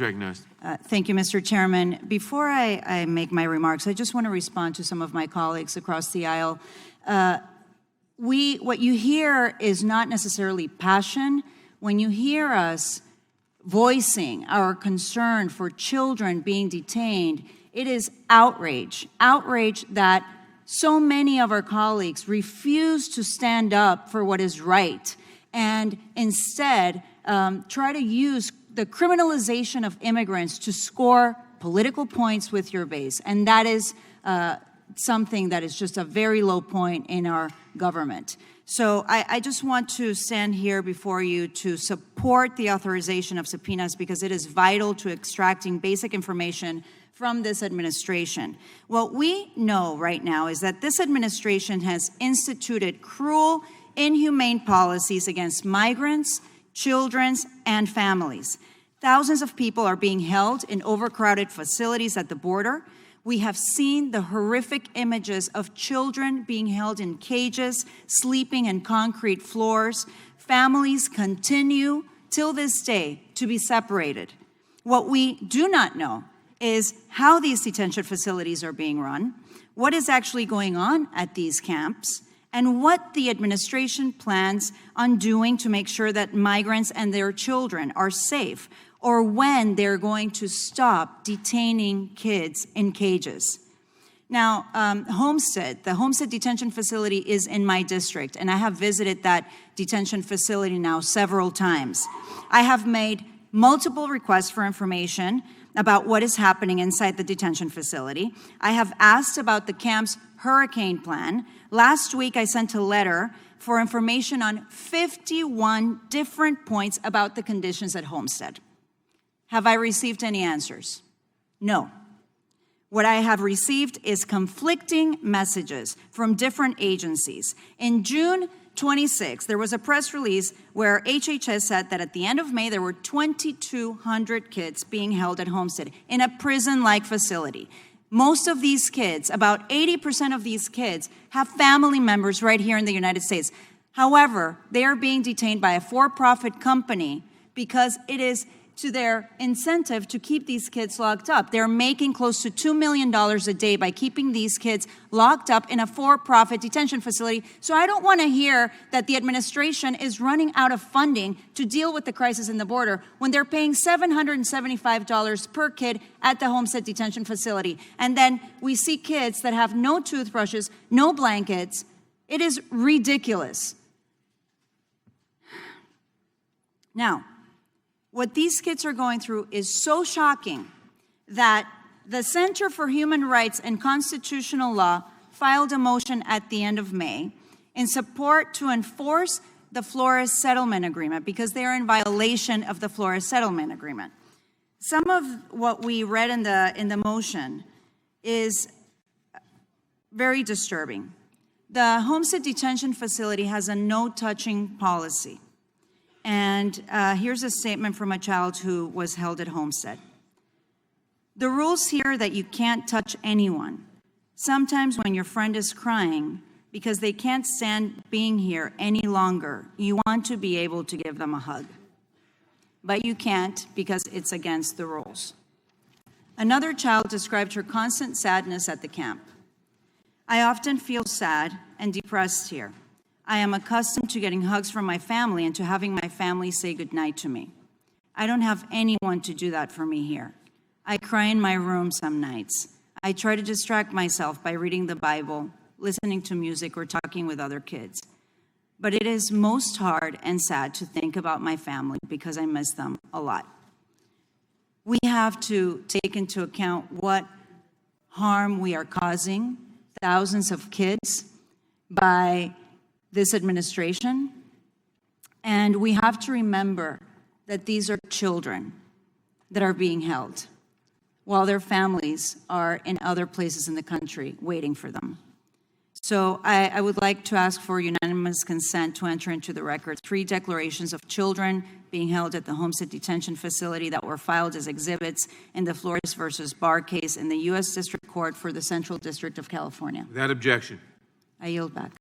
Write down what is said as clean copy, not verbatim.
Recognized. Thank you, Mr. Chairman. Before I make my remarks, I just want to respond to some of my colleagues across the aisle. What you hear is not necessarily passion. When you hear us voicing our concern for children being detained, it is outrage. Outrage that so many of our colleagues refuse to stand up for what is right and instead try to use the criminalization of immigrants to score political points with your base. And that is something that is just a very low point in our government. So I just want to stand here before you to support the authorization of subpoenas because it is vital to extracting basic information from this administration. What we know right now is that this administration has instituted cruel, inhumane policies against migrants, children, and families. Thousands of people are being held in overcrowded facilities at the border. We have seen the horrific images of children being held in cages, sleeping in concrete floors. Families continue till this day to be separated. What we do not know is how these detention facilities are being run, what is actually going on at these camps, and what the administration plans on doing to make sure that migrants and their children are safe, or when they're going to stop detaining kids in cages. Now, Homestead, the Homestead detention facility is in my district, and I have visited that detention facility now several times. I have made multiple requests for information about what is happening inside the detention facility. I have asked about the camp's hurricane plan. Last week, I sent a letter for information on 51 different points about the conditions at Homestead. Have I received any answers? No. What I have received is conflicting messages from different agencies. In June 26, there was a press release where HHS said that at the end of May, there were 2,200 kids being held at Homestead in a prison-like facility. Most of these kids, about 80% of these kids, have family members right here in the United States. However, they are being detained by a for-profit company because it is to their incentive to keep these kids locked up. They're making close to $2 million a day by keeping these kids locked up in a for-profit detention facility. So I don't want to hear that the administration is running out of funding to deal with the crisis in the border when they're paying $775 per kid at the Homestead detention facility. And then we see kids that have no toothbrushes, no blankets. It is ridiculous. Now, what these kids are going through is so shocking that the Center for Human Rights and Constitutional Law filed a motion at the end of May in support to enforce the Flores Settlement Agreement because they are in violation of the Flores Settlement Agreement. Some of what we read in the motion is very disturbing. The Homestead Detention Facility has a no-touching policy. And here's a statement from a child who was held at Homestead. The rules here that you can't touch anyone. Sometimes when your friend is crying because they can't stand being here any longer, you want to be able to give them a hug. But you can't because it's against the rules. Another child described her constant sadness at the camp. I often feel sad and depressed here. I am accustomed to getting hugs from my family and to having my family say goodnight to me. I don't have anyone to do that for me here. I cry in my room some nights. I try to distract myself by reading the Bible, listening to music, or talking with other kids. But it is most hard and sad to think about my family because I miss them a lot. We have to take into account what harm we are causing thousands of kids by this administration, and we have to remember that these are children that are being held while their families are in other places in the country waiting for them. So I would like to ask for unanimous consent to enter into the record 3 declarations of children being held at the Homestead Detention Facility that were filed as exhibits in the Flores versus Barr case in the U.S. District Court for the Central District of California. Without objection. I yield back.